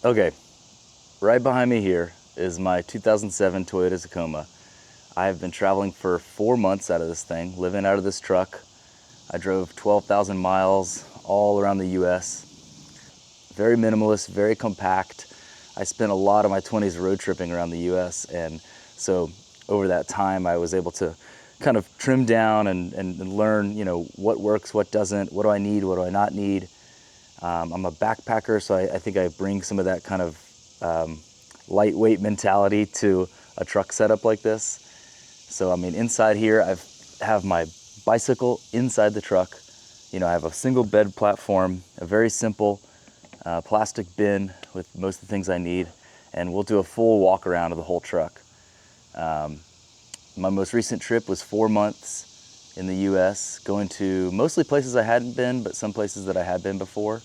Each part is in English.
Okay, right behind me here is my 2007 Toyota Tacoma. I have been traveling for 4 months out of this thing, living out of this truck. I drove 12,000 miles all around the US. Very minimalist, very compact. I spent a lot of my 20s road tripping around the US, and so over that time I was able to kind of trim down and learn, what works, what doesn't, what do I need, what do I not need. I'm a backpacker, so I think I bring some of that kind of lightweight mentality to a truck setup like this. So I mean, inside here I have my bicycle inside the truck. I have a single bed platform, a very simple plastic bin with most of the things I need, and we'll do a full walk around of the whole truck. My most recent trip was 4 months in the US, going to mostly places I hadn't been, but some places that I had been before,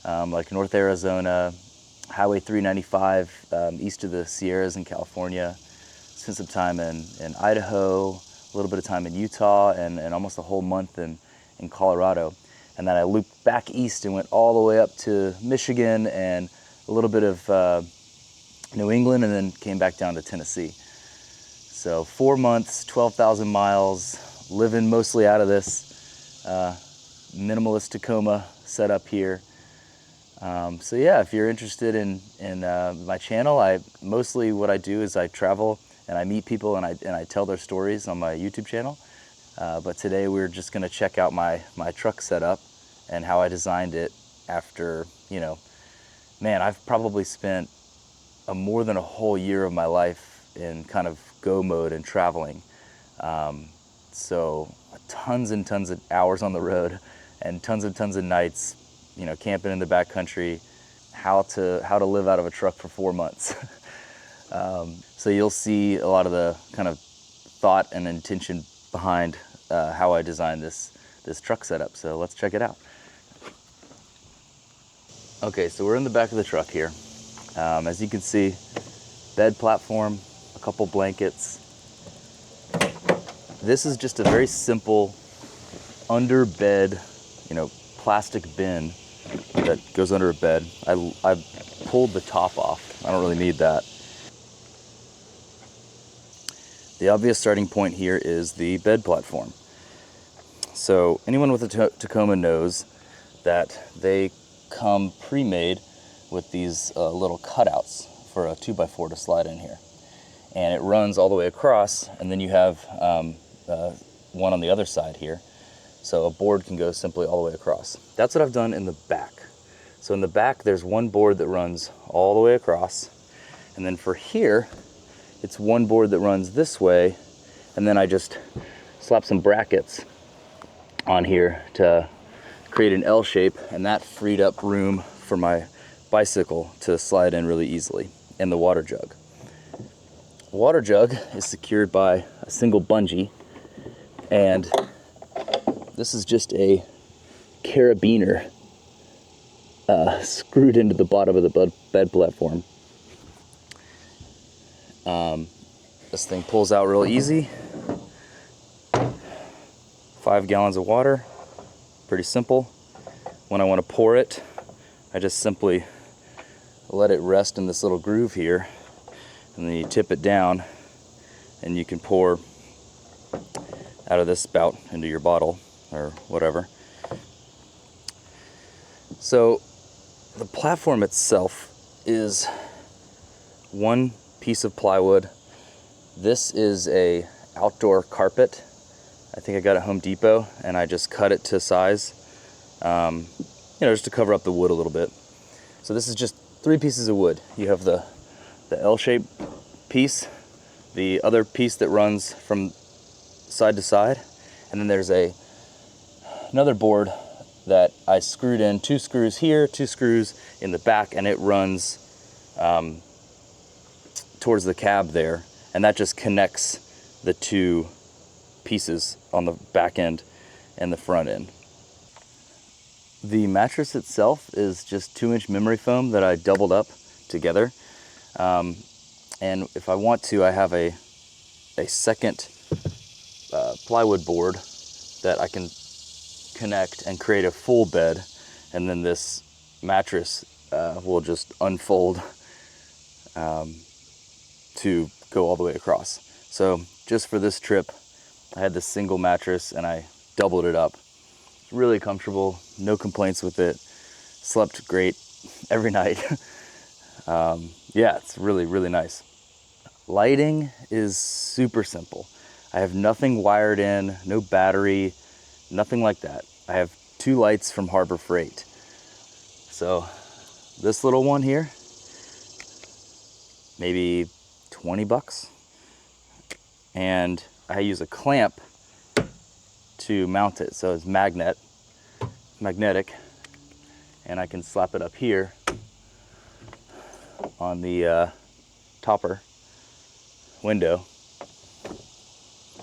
like North Arizona, Highway 395, east of the Sierras in California. Spent some time in Idaho, a little bit of time in Utah, and almost a whole month in Colorado. And then I looped back east and went all the way up to Michigan and a little bit of New England, and then came back down to Tennessee. So 4 months, 12,000 miles, living mostly out of this minimalist Tacoma setup here. So yeah, if you're interested in my channel, mostly what I do is I travel and I meet people and I tell their stories on my YouTube channel. But today we're just gonna check out my truck setup and how I designed it after, man, I've probably spent more than a whole year of my life in kind of go mode and traveling. So tons and tons of hours on the road and tons of nights, camping in the backcountry, how to live out of a truck for 4 months. So you'll see a lot of the kind of thought and intention behind how I designed this truck setup. So let's check it out. Okay, so we're in the back of the truck here. As you can see, bed platform, a couple blankets. This is just a very simple under bed, plastic bin that goes under a bed. I pulled the top off. I don't really need that. The obvious starting point here is the bed platform. So anyone with a Tacoma knows that they come pre-made with these little cutouts for a 2x4 to slide in here. And it runs all the way across, and then you have one on the other side here. So a board can go simply all the way across. That's what I've done in the back. So in the back, there's one board that runs all the way across. And then for here, it's one board that runs this way. And then I just slap some brackets on here to create an L shape. And that freed up room for my bicycle to slide in really easily. And the water jug. The water jug is secured by a single bungee. And this is just a carabiner screwed into the bottom of the bed platform. This thing pulls out real easy. 5 gallons of water, pretty simple. When I want to pour it, I just simply let it rest in this little groove here, and then you tip it down and you can pour out of this spout into your bottle or whatever. So the platform itself is one piece of plywood. This is a outdoor carpet. I think I got it at Home Depot, and I just cut it to size, just to cover up the wood a little bit. So this is just 3 pieces of wood. You have the L-shaped piece, the other piece that runs from side to side, and then there's another board that I screwed in 2 screws here, 2 screws in the back, and it runs towards the cab there, and that just connects the 2 pieces on the back end and the front end. The mattress itself is just 2-inch memory foam that I doubled up together, and if I want to, I have a second plywood board that I can connect and create a full bed, and then this mattress will just unfold to go all the way across. So just for this trip, I had this single mattress and I doubled it up. Really comfortable, no complaints with it. Slept great every night. Yeah, it's really, really nice. Lighting is super simple. I have nothing wired in, no battery, nothing like that. I have 2 lights from Harbor Freight. So this little one here, maybe 20 bucks. And I use a clamp to mount it. So it's magnetic, and I can slap it up here on the topper window.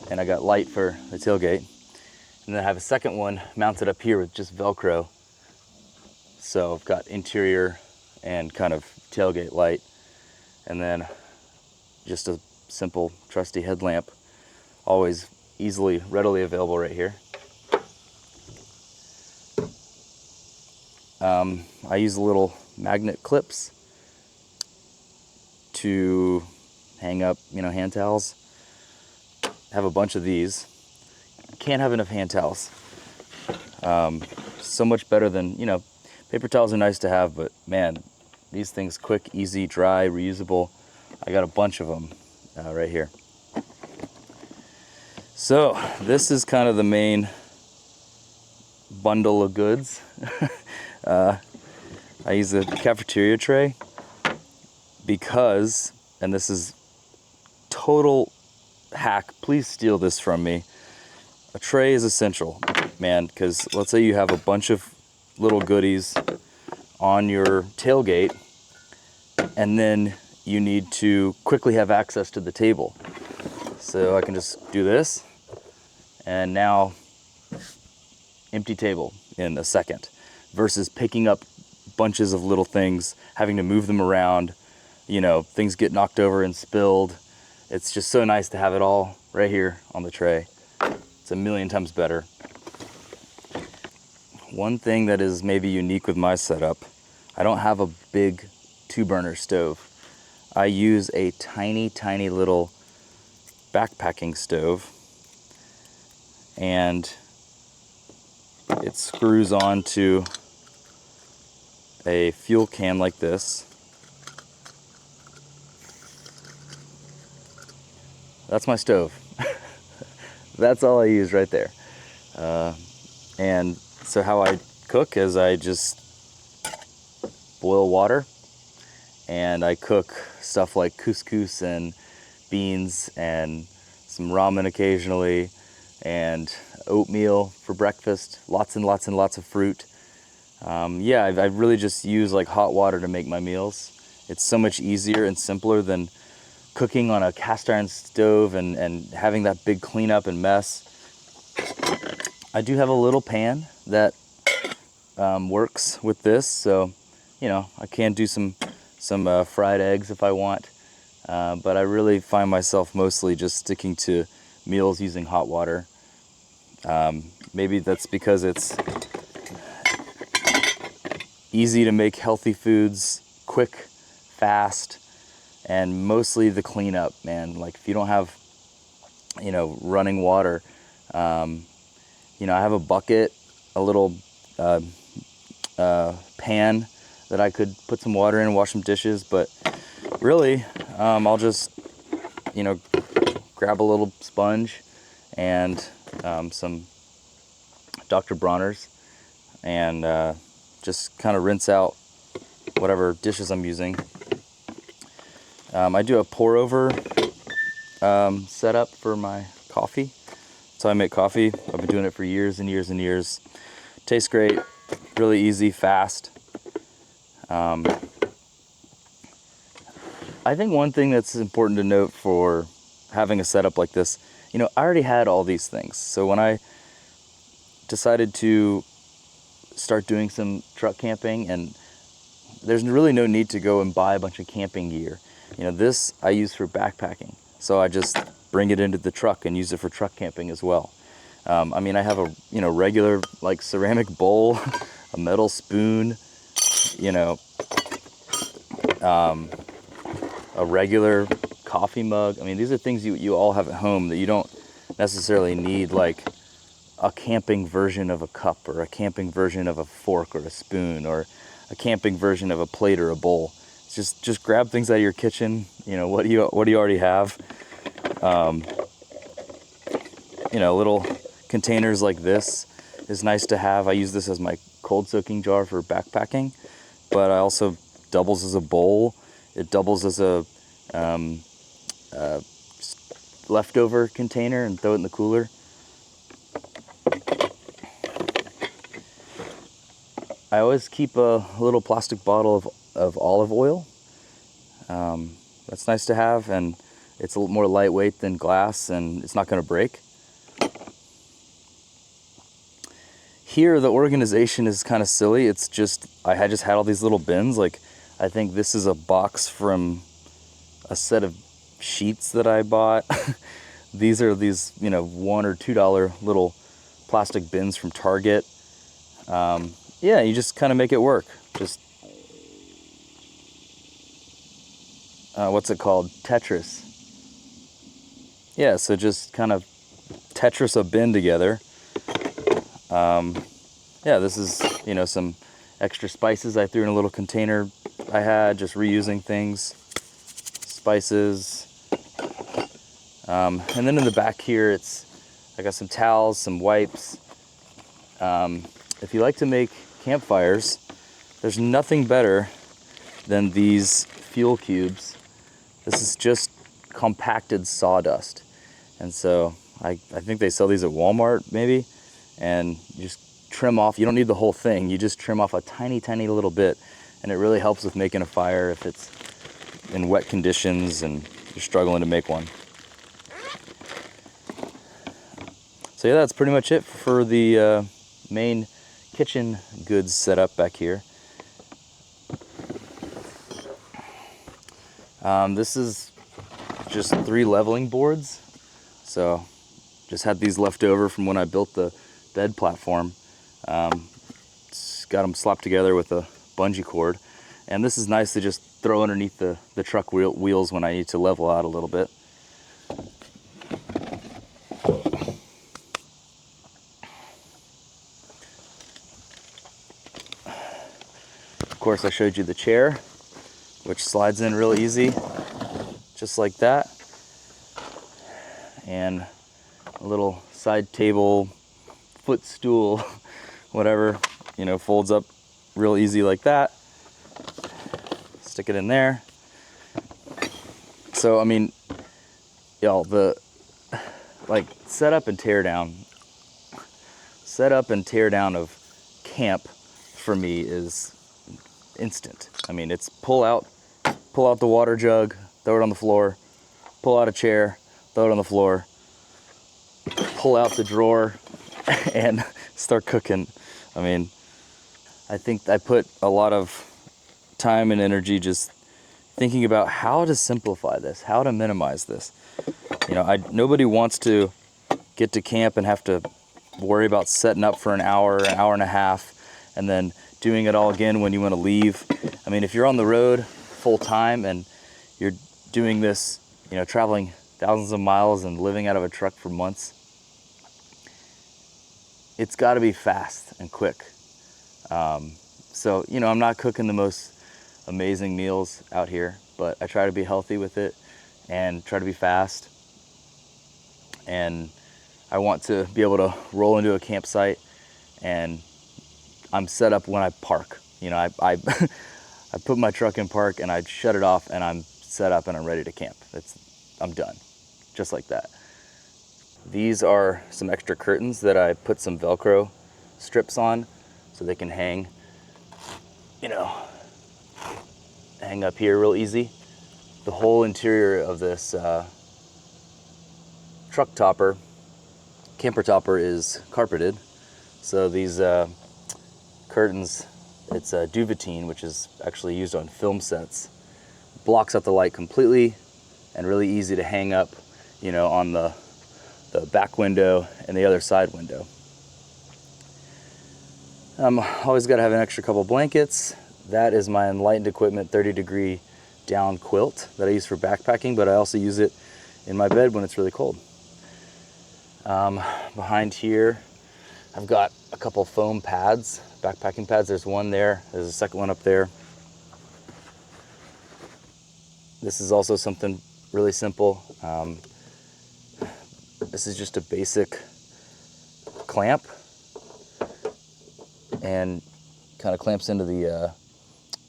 And I got light for the tailgate. And then I have a second one mounted up here with just Velcro. So I've got interior and kind of tailgate light. And then just a simple trusty headlamp, always readily available right here. I use little magnet clips to hang up, hand towels. I have a bunch of these. Can't have enough hand towels. So much better than, paper towels are nice to have, but man, these things quick, easy, dry, reusable. I got a bunch of them right here. So this is kind of the main bundle of goods. I use a cafeteria tray because, and this is total hack, please steal this from me. A tray is essential, man, because let's say you have a bunch of little goodies on your tailgate and then you need to quickly have access to the table. So I can just do this and now empty table in a second versus picking up bunches of little things, having to move them around, things get knocked over and spilled. It's just so nice to have it all right here on the tray. It's a million times better. One thing that is maybe unique with my setup, I don't have a big 2-burner stove. I use a tiny, tiny little backpacking stove, and it screws onto a fuel can like this. That's my stove. That's all I use right there. And so how I cook is I just boil water and I cook stuff like couscous and beans and some ramen occasionally and oatmeal for breakfast, lots and lots and lots of fruit. Yeah, I really just use like hot water to make my meals. It's so much easier and simpler than cooking on a cast iron stove and having that big cleanup and mess. I do have a little pan that works with this, so I can do some fried eggs if I want, but I really find myself mostly just sticking to meals using hot water. Maybe that's because it's easy to make healthy foods, quick, fast, and mostly the cleanup, man. Like if you don't have, running water, I have a bucket, a little pan that I could put some water in and wash some dishes, but really, I'll just, grab a little sponge and some Dr. Bronner's and just kind of rinse out whatever dishes I'm using. I do a pour over setup for my coffee. So I make coffee. I've been doing it for years and years and years. Tastes great, really easy, fast. I think one thing that's important to note for having a setup like this, I already had all these things. So when I decided to start doing some truck camping, and there's really no need to go and buy a bunch of camping gear. This I use for backpacking. So I just bring it into the truck and use it for truck camping as well. I have a, regular like ceramic bowl, a metal spoon, a regular coffee mug. I mean, these are things you all have at home that you don't necessarily need, like a camping version of a cup, or a camping version of a fork or a spoon, or a camping version of a plate or a bowl. It's just grab things out of your kitchen. What do you already have? Little containers like this is nice to have. I use this as my cold soaking jar for backpacking, but I also doubles as a bowl. It doubles as a leftover container and throw it in the cooler. I always keep a little plastic bottle of olive oil. That's nice to have, and it's a little more lightweight than glass, and it's not going to break. Here, the organization is kind of silly. It's just, I just had all these little bins. Like, I think this is a box from a set of sheets that I bought. These are these, $1 or $2 little plastic bins from Target. Yeah, you just kind of make it work. Just, what's it called? Tetris. Yeah, so just kind of Tetris a bin together. Yeah, this is, some extra spices I threw in a little container I had, just reusing things, spices. And then in the back here, I got some towels, some wipes. If you like to make campfires, there's nothing better than these fuel cubes. This is just compacted sawdust. And so I think they sell these at Walmart maybe, and you just trim off. You don't need the whole thing. You just trim off a tiny, tiny little bit, and it really helps with making a fire if it's in wet conditions and you're struggling to make one. So yeah, that's pretty much it for the main kitchen goods setup back here. This is just 3 leveling boards. So just had these left over from when I built the bed platform. Just got them slapped together with a bungee cord. And this is nice to just throw underneath the truck wheels when I need to level out a little bit. Of course, I showed you the chair, which slides in real easy, just like that. And a little side table, footstool, whatever, folds up real easy like that. Stick it in there. So, I mean, y'all, the setup and tear down of camp for me is instant. I mean, it's pull out the water jug, throw it on the floor, pull out a chair, throw it on the floor, pull out the drawer, and start cooking. I mean, I think I put a lot of time and energy just thinking about how to simplify this, how to minimize this. Nobody wants to get to camp and have to worry about setting up for an hour and a half, and then doing it all again when you want to leave. I mean, if you're on the road full time and you're doing this, traveling thousands of miles and living out of a truck for months, it's got to be fast and quick. So, I'm not cooking the most amazing meals out here, but I try to be healthy with it and try to be fast. And I want to be able to roll into a campsite and I'm set up when I park. I put my truck in park and I shut it off and I'm set up and I'm ready to camp. I'm done, just like that. These are some extra curtains that I put some Velcro strips on so they can hang up here real easy. The whole interior of this camper topper is carpeted. So these curtains, it's duvetine, which is actually used on film sets, blocks out the light completely and really easy to hang up, on the back window and the other side window. Always got to have an extra couple blankets. That is my Enlightened Equipment 30-degree down quilt that I use for backpacking, but I also use it in my bed when it's really cold. Behind here, I've got a couple foam pads, backpacking pads. There's one there, there's a second one up there. This is also something really simple. This is just a basic clamp and kind of clamps into the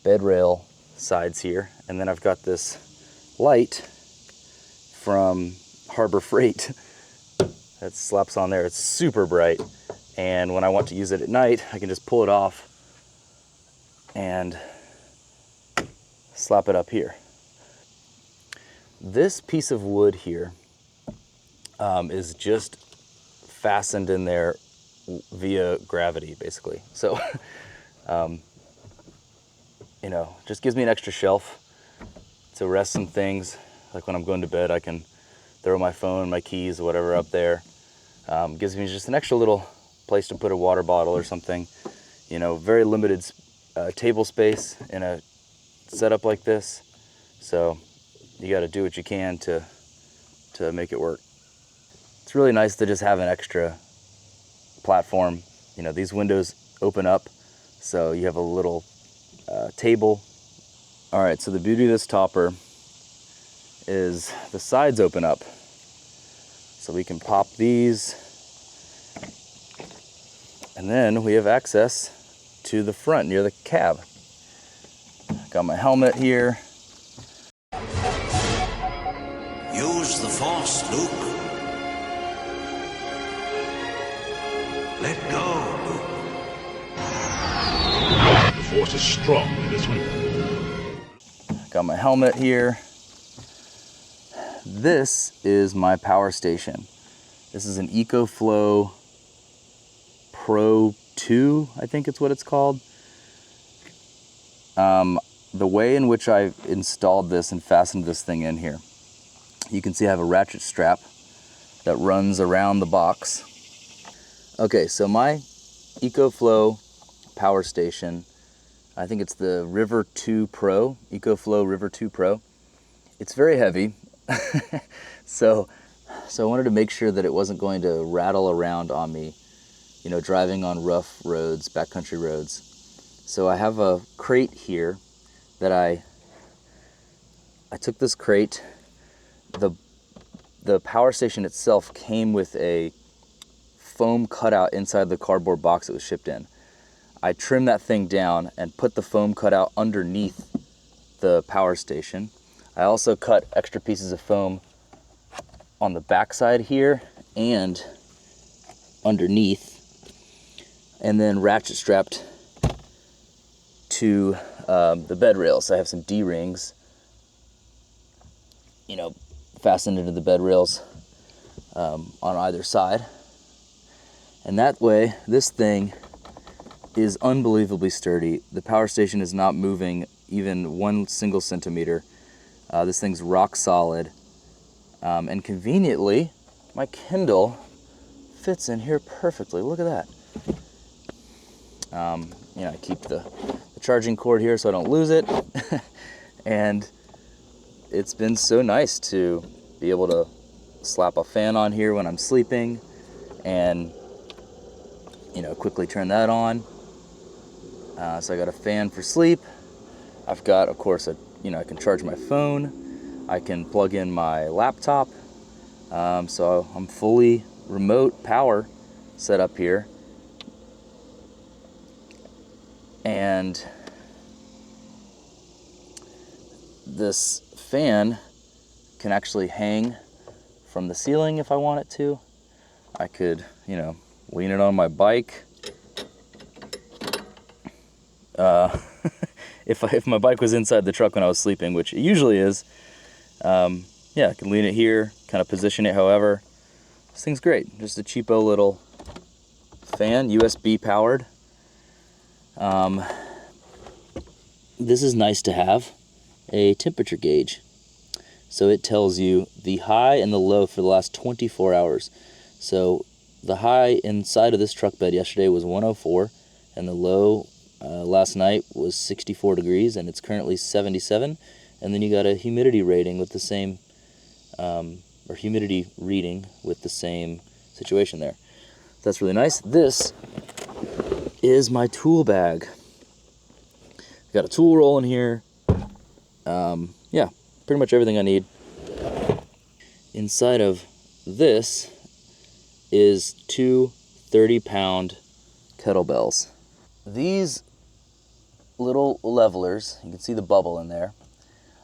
bed rail sides here. And then I've got this light from Harbor Freight that slaps on there. It's super bright. And when I want to use it at night, I can just pull it off and slap it up here. This piece of wood here is just fastened in there via gravity, basically. So, you know, just gives me an extra shelf to rest some things. Like when I'm going to bed, I can throw my phone, my keys, whatever up there. Gives me just an extra little place to put a water bottle or something. You know, very limited table space in a setup like this. So you got to do what you can to make it work. It's really nice to just have an extra platform. You know, these windows open up, so you have a little table. All right, so the beauty of this topper is the sides open up. So we can pop these, and then we have access to the front near the cab. Got my helmet here. Use the Force, Luke. Let go, Luke. The Force is strong in this way. Got my helmet here. This is my power station. This is an EcoFlow Pro 2, I think it's what it's called. The way in which I've installed this and fastened this thing in here, you can see I have a ratchet strap that runs around the box. Okay, so my EcoFlow power station, I think it's the River 2 Pro, EcoFlow River 2 Pro. It's very heavy, so I wanted to make sure that it wasn't going to rattle around on me, you know, driving on rough roads, backcountry roads. So I have a crate here that I took this crate. The power station itself came with a foam cutout inside the cardboard box it was shipped in. I trimmed that thing down and put the foam cutout underneath the power station. I also cut extra pieces of foam on the backside here and underneath, and then ratchet strapped to the bed rails. So I have some D-rings, you know, fastened into the bed rails on either side. And that way, this thing is unbelievably sturdy. The power station is not moving even 1 single centimeter. This thing's rock solid. And conveniently, my Kindle fits in here perfectly. Look at that. You know, I keep the charging cord here so I don't lose it. And it's been so nice to be able to slap a fan on here when I'm sleeping and, you know, quickly turn that on. So I got a fan for sleep. I've got, of course, I can charge my phone. I can plug in my laptop. So I'm fully remote power set up here. And this fan can actually hang from the ceiling if I want it to. I could, you know, lean it on my bike. If my bike was inside the truck when I was sleeping, which it usually is, yeah, I can lean it here, kind of position it however. This thing's great. Just a cheapo little fan, USB powered. This is nice to have a temperature gauge. So it tells you the high and the low for the last 24 hours. So the high inside of this truck bed yesterday was 104, and the low last night was 64 degrees, and it's currently 77. and then you got a humidity rating with the same, or humidity reading with the same situation there. That's really nice. This is my tool bag. Got a tool roll in here. Yeah, pretty much everything I need. Inside of this is two 30-pound kettlebells. These little levelers, you can see the bubble in there.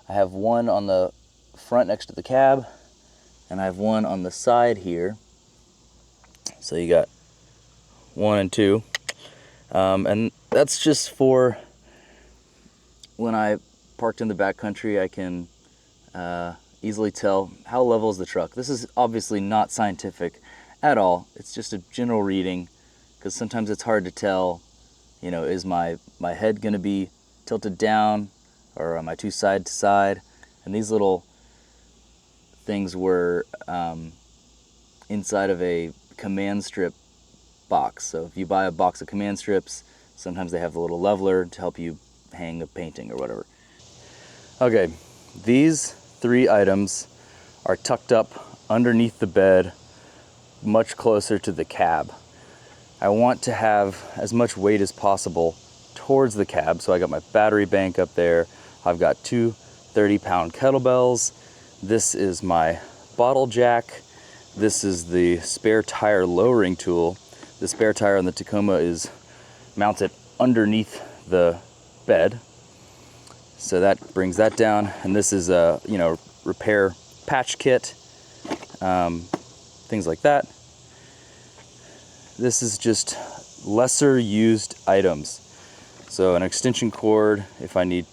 I have one on the front next to the cab, and I have one on the side here. So you got 1 and 2. And that's just for when I parked in the backcountry, I can easily tell how level is the truck. This is obviously not scientific at all. It's just a general reading, because sometimes it's hard to tell, you know, is my head going to be tilted down, or am I too side to side? And these little things were inside of a command strip box. So if you buy a box of command strips, sometimes they have the little leveler to help you hang a painting or whatever. Okay, these 3 items are tucked up underneath the bed, much closer to the cab. I want to have as much weight as possible towards the cab, so I got my battery bank up there. I've got 2 30-pound kettlebells. This is my bottle jack. This is the spare tire lowering tool. The spare tire on the Tacoma is mounted underneath the bed, so that brings that down. And this is a, you know, repair patch kit, things like that. This is just lesser used items. So an extension cord if I need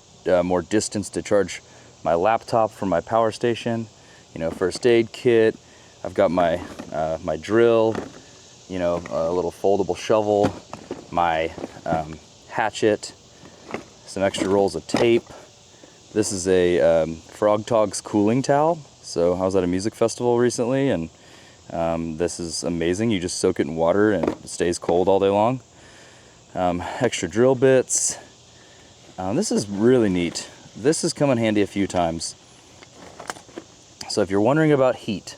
more distance to charge my laptop from my power station. You know, first aid kit. I've got my my drill. You know, a little foldable shovel. My hatchet. Some extra rolls of tape. This is a Frog Togs cooling towel. So I was at a music festival recently, and this is amazing. You just soak it in water and it stays cold all day long. Extra drill bits. This is really neat. This has come in handy a few times. So if you're wondering about heat,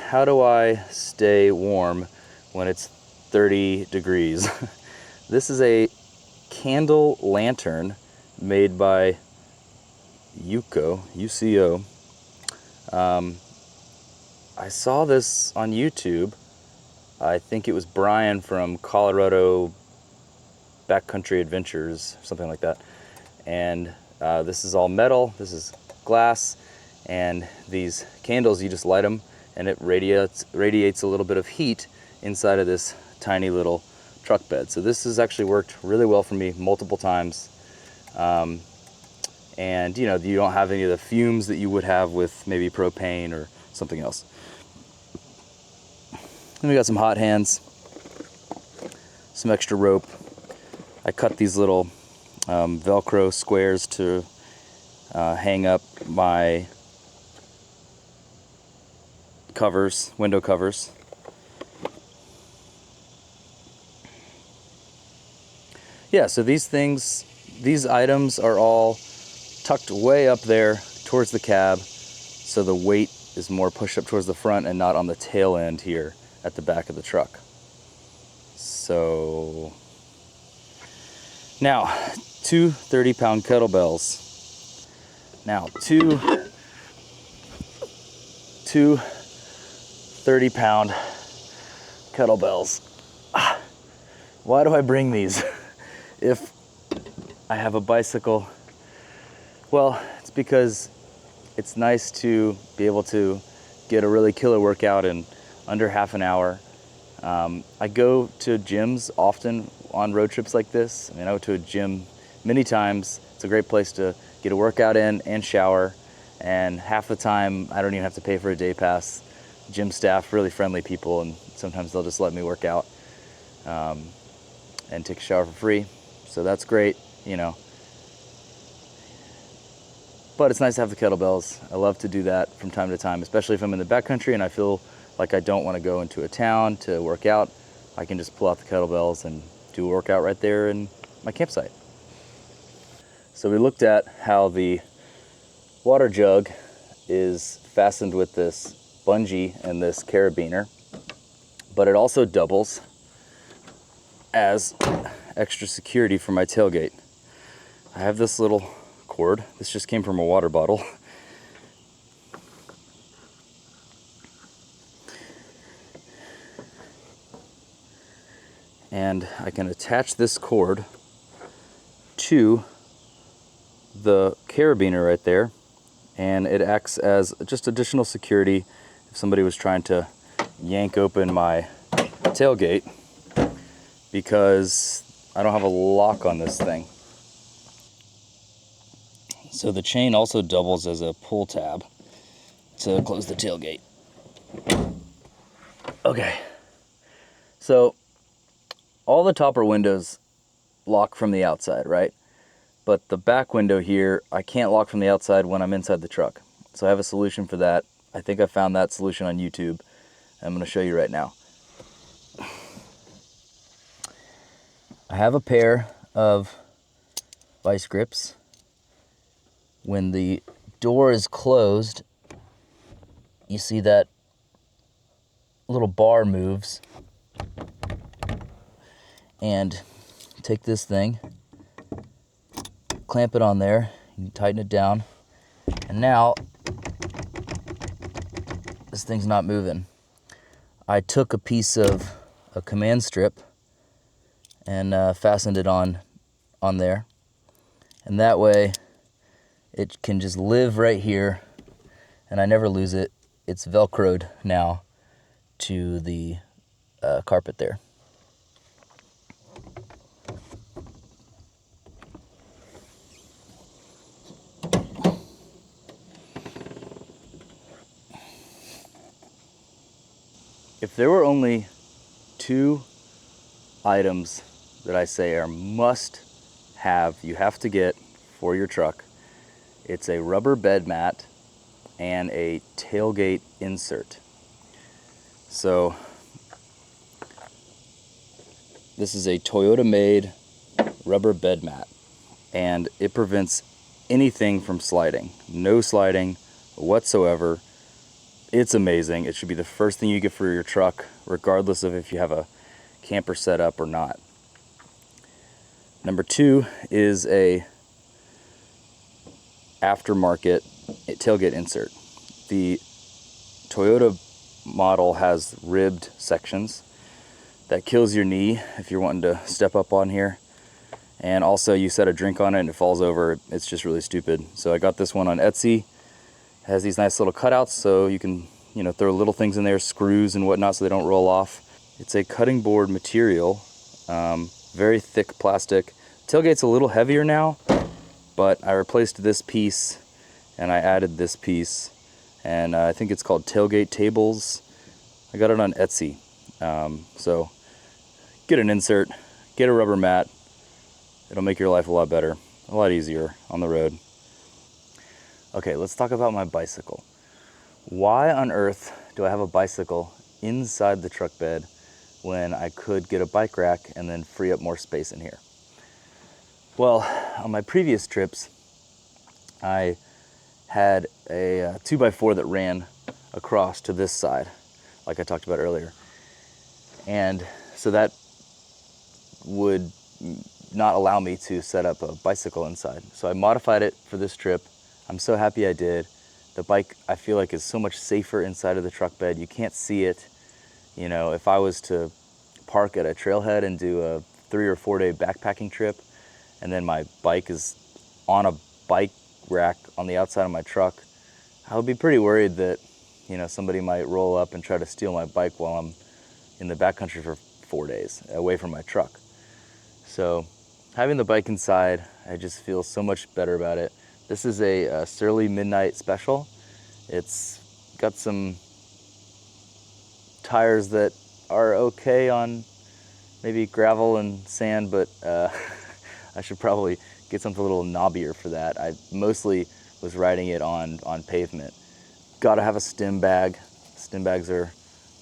how do I stay warm when it's 30 degrees? This is a candle lantern made by UCO. I saw this on YouTube. I think it was Brian from Colorado Backcountry Adventures, something like that. And this is all metal, this is glass, and these candles, you just light them and it radiates a little bit of heat inside of this tiny little truck bed. So this has actually worked really well for me multiple times. And you know, you don't have any of the fumes that you would have with maybe propane or something else. Then we got some hot hands, some extra rope. I cut these little Velcro squares to hang up my covers, window covers. Yeah, so these items are all tucked way up there towards the cab, so the weight is more pushed up towards the front and not on the tail end here at the back of the truck. So now, 2 30-pound kettlebells. Now, two 30-pound kettlebells. Why do I bring these if I have a bicycle? Well, it's because it's nice to be able to get a really killer workout in under half an hour. I go to gyms often on road trips like this. I mean, I go to a gym many times. It's a great place to get a workout in and shower. And half the time, I don't even have to pay for a day pass. Gym staff, really friendly people, and sometimes they'll just let me work out and take a shower for free. So that's great, you know. But it's nice to have the kettlebells. I love to do that from time to time, especially if I'm in the backcountry and I feel like I don't want to go into a town to work out. I can just pull out the kettlebells and do a workout right there in my campsite. So we looked at how the water jug is fastened with this bungee and this carabiner, but it also doubles as extra security for my tailgate. I have this little cord. This just came from a water bottle. And I can attach this cord to the carabiner right there, and it acts as just additional security if somebody was trying to yank open my tailgate, because I don't have a lock on this thing. So the chain also doubles as a pull tab to close the tailgate. Okay, so all the topper windows lock from the outside, right? But the back window here, I can't lock from the outside when I'm inside the truck. So I have a solution for that. I think I found that solution on YouTube. I'm going to show you right now. I have a pair of vice grips. When the door is closed, you see that little bar moves. And take this thing, clamp it on there, you tighten it down, and now this thing's not moving. I took a piece of a command strip and fastened it on there, and that way it can just live right here and I never lose it. It's velcroed now to the carpet there. If there were only two items that I say are must have, you have to get for your truck, it's a rubber bed mat and a tailgate insert. So this is a Toyota made rubber bed mat, and it prevents anything from sliding. No sliding whatsoever. It's amazing. It should be the first thing you get for your truck, regardless of if you have a camper set up or not. Number two is a aftermarket tailgate insert. The Toyota model has ribbed sections that kills your knee if you're wanting to step up on here. And also you set a drink on it and it falls over. It's just really stupid. So I got this one on Etsy. It has these nice little cutouts so you can, throw little things in there, screws and whatnot, so they don't roll off. It's a cutting board material, very thick plastic. Tailgate's a little heavier now, but I replaced this piece and I added this piece, and I think it's called tailgate tables. I got it on Etsy. So get an insert, get a rubber mat. It'll make your life a lot better, a lot easier on the road. Okay, let's talk about my bicycle. Why on earth do I have a bicycle inside the truck bed when I could get a bike rack and then free up more space in here? Well, on my previous trips, I had a 2x4 that ran across to this side, like I talked about earlier. And so that would not allow me to set up a bicycle inside. So I modified it for this trip. I'm so happy I did. The bike, I feel like, is so much safer inside of the truck bed. You can't see it. If I was to park at a trailhead and do a 3 or 4 day backpacking trip, and then my bike is on a bike rack on the outside of my truck, I would be pretty worried that, somebody might roll up and try to steal my bike while I'm in the backcountry for 4 days away from my truck. So having the bike inside, I just feel so much better about it. This is a Surly Midnight Special. It's got some tires that are okay on maybe gravel and sand, but I should probably get something a little knobbier for that. I mostly was riding it on pavement. Gotta have a stim bag. Stim bags are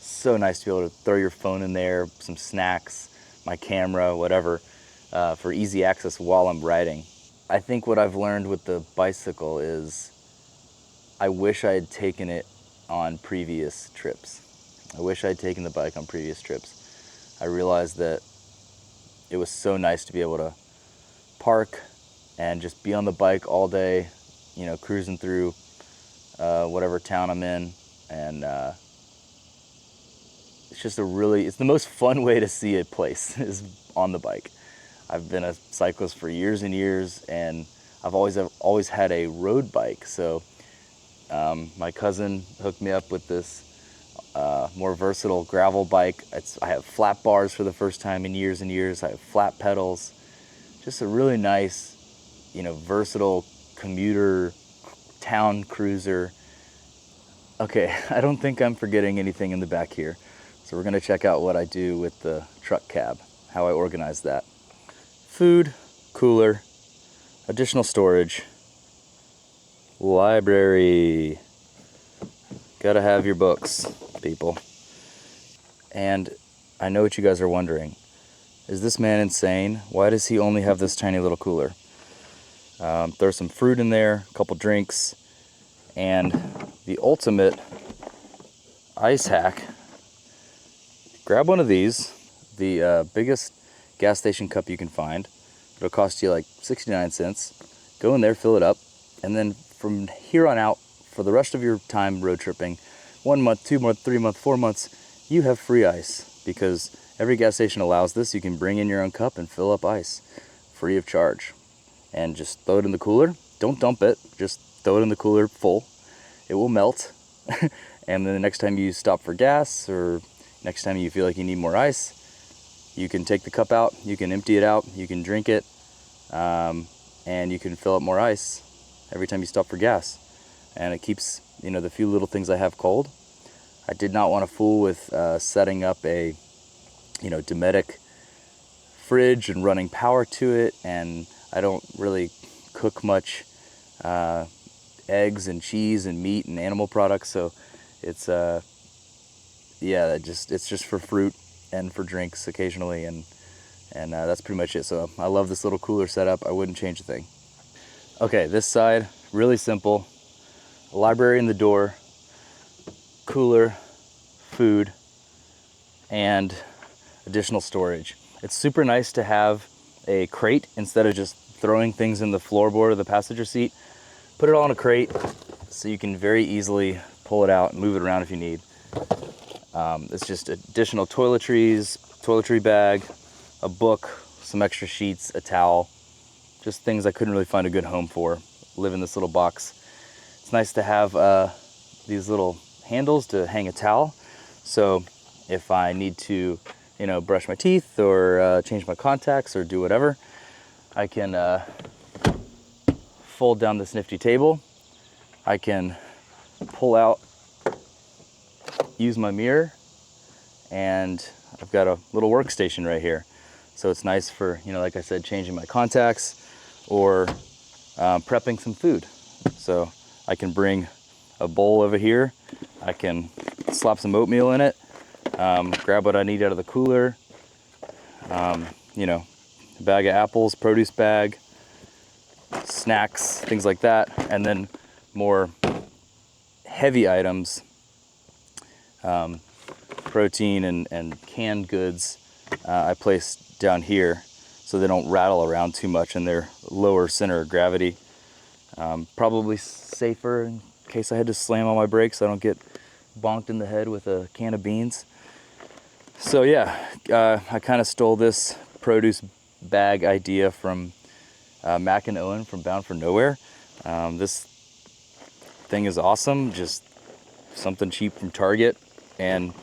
so nice to be able to throw your phone in there, some snacks, my camera, whatever, for easy access while I'm riding. I think what I've learned with the bicycle is I wish I had taken it on previous trips. I wish I'd taken the bike on previous trips. I realized that it was so nice to be able to park and just be on the bike all day, cruising through whatever town I'm in. And it's the most fun way to see a place is on the bike. I've been a cyclist for years and years, and I've always had a road bike. So my cousin hooked me up with this more versatile gravel bike. I have flat bars for the first time in years and years. I have flat pedals. Just a really nice, versatile commuter town cruiser. Okay, I don't think I'm forgetting anything in the back here. So we're gonna check out what I do with the truck cab, how I organize that. Food, cooler, additional storage, library. Gotta have your books, people. And I know what you guys are wondering. Is this man insane? Why does he only have this tiny little cooler? There's some fruit in there, a couple drinks, and the ultimate ice hack. Grab one of these, the biggest gas station cup you can find. It'll cost you like 69 cents. Go in there, fill it up, and then from here on out, for the rest of your time road tripping, 1 month, 2 months, 3 months, 4 months, you have free ice, because every gas station allows this. You can bring in your own cup and fill up ice free of charge, and just throw it in the cooler. Don't dump it, just throw it in the cooler full. It will melt. And then the next time you stop for gas, or next time you feel like you need more ice, you can take the cup out, you can empty it out, you can drink it, and you can fill up more ice every time you stop for gas. And it keeps, the few little things I have cold. I did not want to fool with setting up a, Dometic fridge and running power to it, and I don't really cook much eggs and cheese and meat and animal products, so it's it's just for fruit and for drinks occasionally, and that's pretty much it. So I love this little cooler setup. I wouldn't change a thing. Okay, this side, really simple. A library in the door, cooler, food, and additional storage. It's super nice to have a crate instead of just throwing things in the floorboard of the passenger seat. Put it all in a crate so you can very easily pull it out and move it around if you need. It's just additional toiletries, toiletry bag, a book, some extra sheets, a towel, just things I couldn't really find a good home for. Live in this little box. It's nice to have these little handles to hang a towel. So if I need to, brush my teeth or change my contacts or do whatever, I can fold down this nifty table. I can pull out, use my mirror, and I've got a little workstation right here. So it's nice for, like I said, changing my contacts or prepping some food. So I can bring a bowl over here. I can slap some oatmeal in it, grab what I need out of the cooler, a bag of apples, produce bag, snacks, things like that, and then more heavy items, protein and canned goods, I place down here so they don't rattle around too much in their lower center of gravity. Probably safer in case I had to slam on my brakes so I don't get bonked in the head with a can of beans. So yeah, I kind of stole this produce bag idea from Mac and Owen from Bound for Nowhere. This thing is awesome, just something cheap from Target, and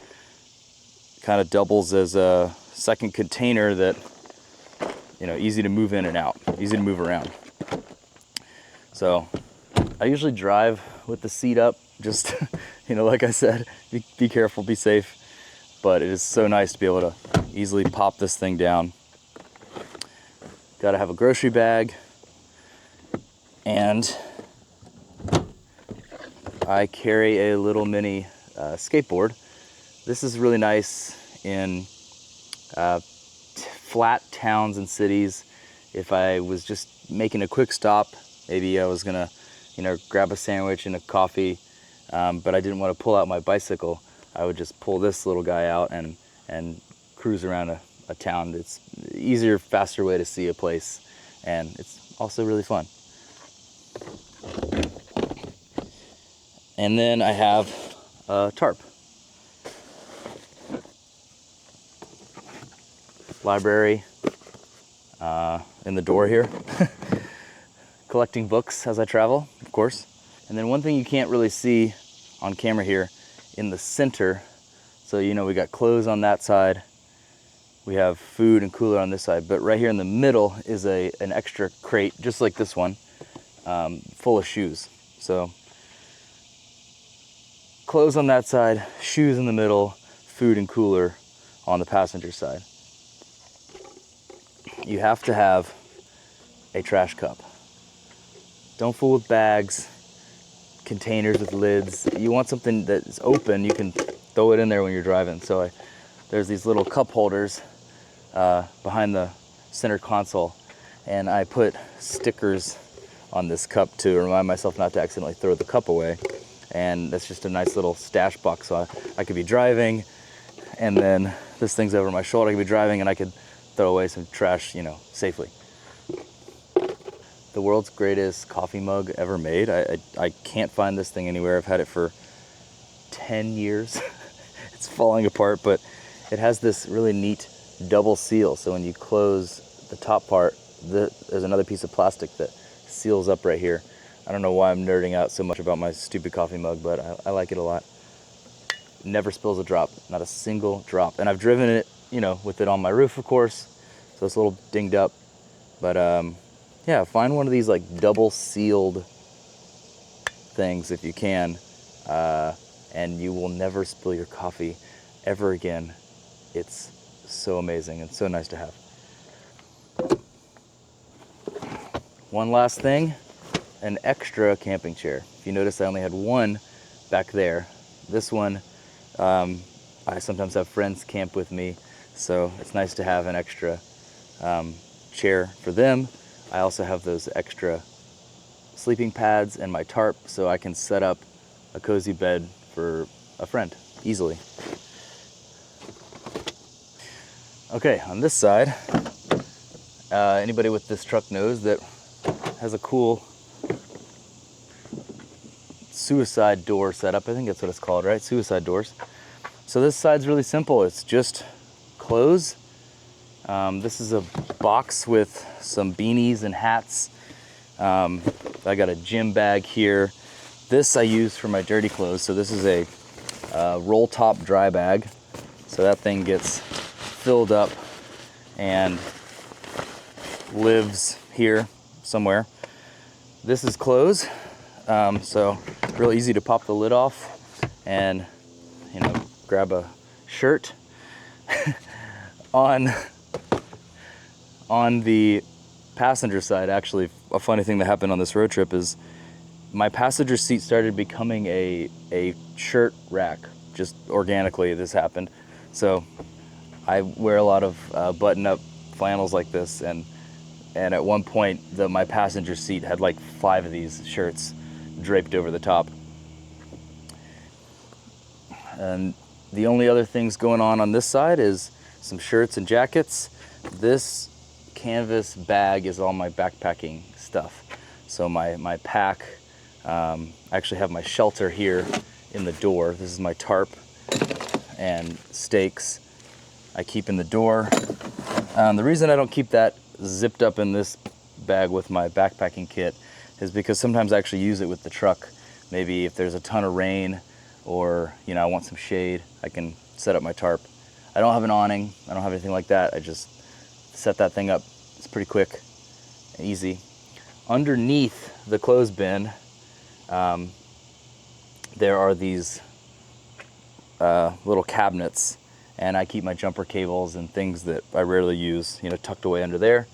kind of doubles as a second container that, easy to move in and out, easy to move around. So I usually drive with the seat up, just, like I said, be careful, be safe. But it is so nice to be able to easily pop this thing down. Got to have a grocery bag, and I carry a little mini skateboard. This is really nice in flat towns and cities. If I was just making a quick stop, maybe I was gonna, grab a sandwich and a coffee, but I didn't want to pull out my bicycle, I would just pull this little guy out and cruise around a town. It's easier, faster way to see a place, and it's also really fun. And then I have a tarp. Library in the door here. Collecting books as I travel, of course. And then one thing you can't really see on camera here, in the center, so we got clothes on that side, we have food and cooler on this side, but right here in the middle is an extra crate, just like this one, full of shoes. So clothes on that side, shoes in the middle, food and cooler on the passenger side. You have to have a trash cup. Don't fool with bags, containers with lids. You want something that's open, you can throw it in there when you're driving. So there's these little cup holders behind the center console, and I put stickers on this cup to remind myself not to accidentally throw the cup away. And that's just a nice little stash box. So I could be driving, and then this thing's over my shoulder. I could be driving, and I could throw away some trash, safely. The world's greatest coffee mug ever made. I can't find this thing anywhere. I've had it for 10 years. It's falling apart, but it has this really neat double seal. So when you close the top part, there's another piece of plastic that seals up right here. I don't know why I'm nerding out so much about my stupid coffee mug, but I like it a lot. Never spills a drop, not a single drop. And I've driven it, with it on my roof, of course, so it's a little dinged up. But yeah, find one of these like double sealed things if you can, and you will never spill your coffee ever again. It's so amazing and so nice to have. One last thing, an extra camping chair. If you notice, I only had one back there. This one, I sometimes have friends camp with me, so it's nice to have an extra chair for them. I also have those extra sleeping pads and my tarp, so I can set up a cozy bed for a friend easily. Okay, on this side, anybody with this truck knows that has a cool suicide door setup. I think that's what it's called, right? Suicide doors. So this side's really simple. It's just clothes. This is a box with some beanies and hats. I got a gym bag here. This I use for my dirty clothes. So this is a roll top dry bag. So that thing gets filled up and lives here somewhere. This is clothes. So real easy to pop the lid off and grab a shirt. On the passenger side, actually, a funny thing that happened on this road trip is my passenger seat started becoming a shirt rack. Just organically, this happened. So I wear a lot of button-up flannels like this, and at one point, my passenger seat had like 5 of these shirts draped over the top. And the only other things going on this side is some shirts and jackets. This canvas bag is all my backpacking stuff. So my pack, I actually have my shelter here in the door. This is my tarp and stakes I keep in the door. The reason I don't keep that zipped up in this bag with my backpacking kit is because sometimes I actually use it with the truck. Maybe if there's a ton of rain or I want some shade, I can set up my tarp. I don't have an awning, I don't have anything like that. I just set that thing up. It's pretty quick and easy. Underneath the clothes bin, there are these little cabinets, and I keep my jumper cables and things that I rarely use, tucked away under there.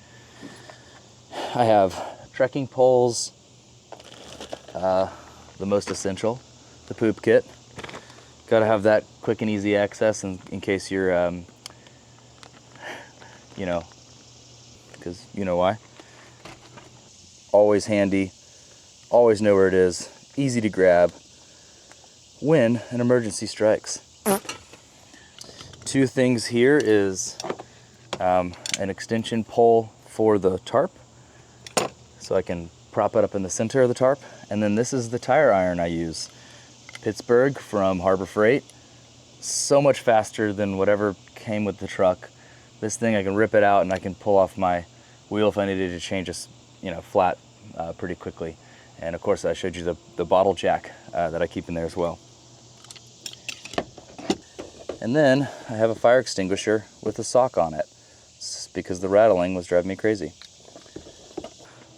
I have trekking poles, the most essential, the poop kit. Got to have that quick and easy access in case you're, because you know why. always handy, always know where it is, easy to grab when an emergency strikes. Two things here is an extension pole for the tarp, so I can prop it up in the center of the tarp. And then this is the tire iron I use. Pittsburgh from Harbor Freight. So much faster than whatever came with the truck. This thing, I can rip it out and I can pull off my wheel if I needed to change a flat pretty quickly. And of course I showed you the bottle jack that I keep in there as well. And then I have a fire extinguisher with a sock on it, because the rattling was driving me crazy.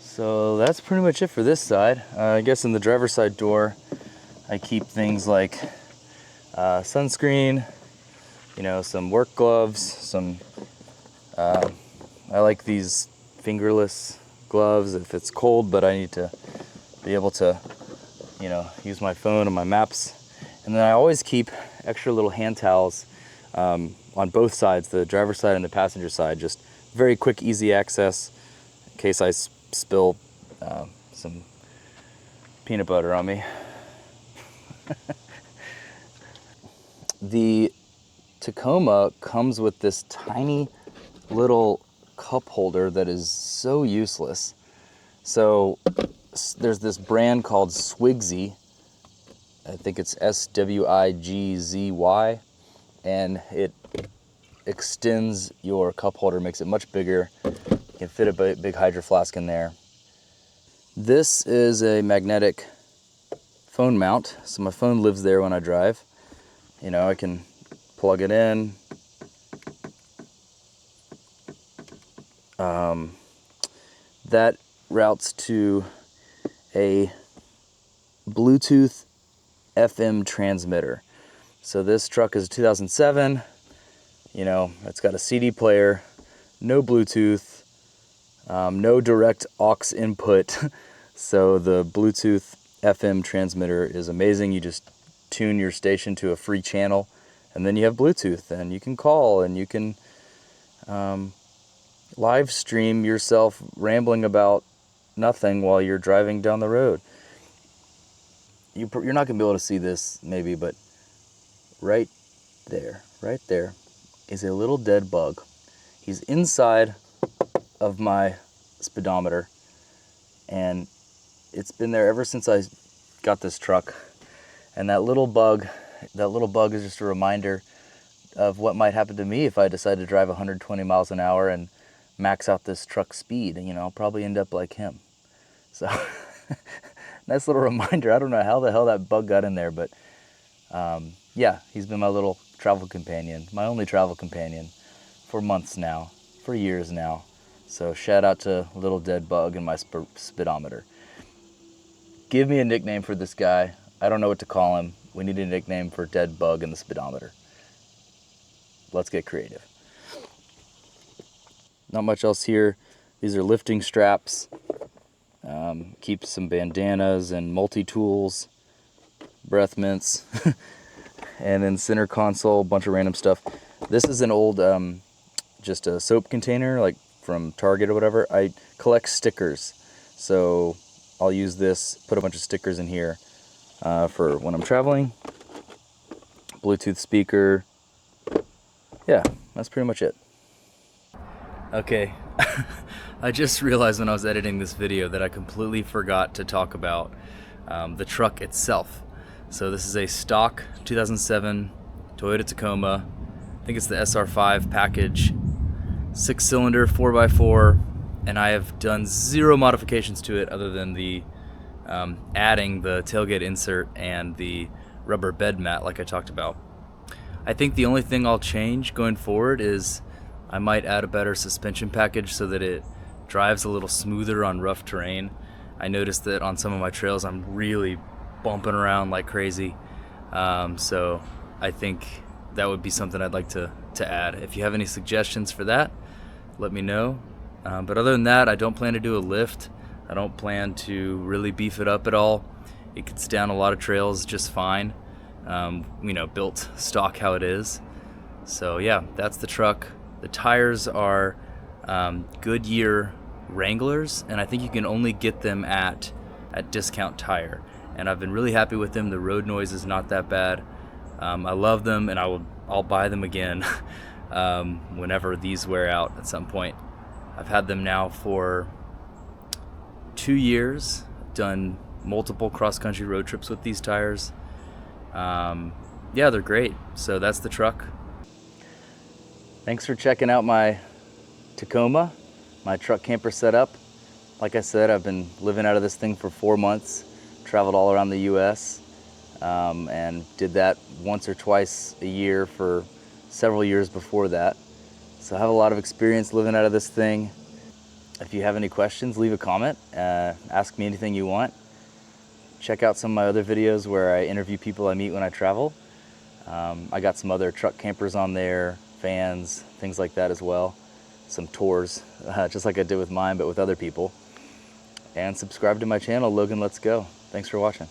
So that's pretty much it for this side. I guess in the driver's side door, I keep things like sunscreen, some work gloves, I like these fingerless gloves if it's cold, but I need to be able to, use my phone and my maps. And then I always keep extra little hand towels on both sides, the driver's side and the passenger side, just very quick, easy access in case I spill some peanut butter on me. The Tacoma comes with this tiny little cup holder that is so useless. So there's this brand called Swigsy. I think it's Swigzy, and it extends your cup holder, makes it much bigger. You can fit a big Hydro Flask in there. This is a magnetic phone mount, so my phone lives there when I drive. I can plug it in. That routes to a Bluetooth FM transmitter. So this truck is a 2007. It's got a CD player, no Bluetooth, no direct aux input. So the Bluetooth FM transmitter is amazing. You just tune your station to a free channel, and then you have Bluetooth, and you can call, and you can live stream yourself rambling about nothing while you're driving down the road. You're not going to be able to see this maybe, but right there is a little dead bug. He's inside of my speedometer, and it's been there ever since I got this truck. And that little bug is just a reminder of what might happen to me if I decide to drive 120 miles an hour and max out this truck speed. I'll probably end up like him. So nice little reminder. I don't know how the hell that bug got in there, but yeah, he's been my little travel companion, my only travel companion for months now, for years now. So shout out to Little Dead Bug in my speedometer. Give me a nickname for this guy. I don't know what to call him. We need a nickname for Dead Bug in the speedometer. Let's get creative. Not much else here. These are lifting straps. Keep some bandanas and multi-tools, breath mints, and then center console, a bunch of random stuff. This is an old, just a soap container, like from Target or whatever. I collect stickers, so I'll use this, put a bunch of stickers in here for when I'm traveling. Bluetooth speaker. Yeah, that's pretty much it. Okay, I just realized when I was editing this video that I completely forgot to talk about the truck itself. So this is a stock 2007 Toyota Tacoma. I think it's the SR5 package, 6-cylinder 4x4, and I have done zero modifications to it other than the adding the tailgate insert and the rubber bed mat like I talked about. I think the only thing I'll change going forward is I might add a better suspension package so that it drives a little smoother on rough terrain. I noticed that on some of my trails I'm really bumping around like crazy. So I think that would be something I'd like to add. If you have any suggestions for that, let me know. But other than that, I don't plan to do a lift. I don't plan to really beef it up at all. It gets down a lot of trails just fine. Built stock how it is. So yeah, that's the truck. The tires are Goodyear Wranglers, and I think you can only get them at Discount Tire. And I've been really happy with them. The road noise is not that bad. I love them, and I'll buy them again whenever these wear out at some point. I've had them now for 2 years. I've done multiple cross-country road trips with these tires. Yeah, they're great. So that's the truck. Thanks for checking out my Tacoma, my truck camper setup. Like I said, I've been living out of this thing for 4 months, traveled all around the US, and did that once or twice a year for several years before that. So I have a lot of experience living out of this thing. If you have any questions, leave a comment, ask me anything you want. Check out some of my other videos where I interview people I meet when I travel. I got some other truck campers on there, vans, things like that as well. Some tours, just like I did with mine, but with other people. And subscribe to my channel, Logan Let's Go. Thanks for watching.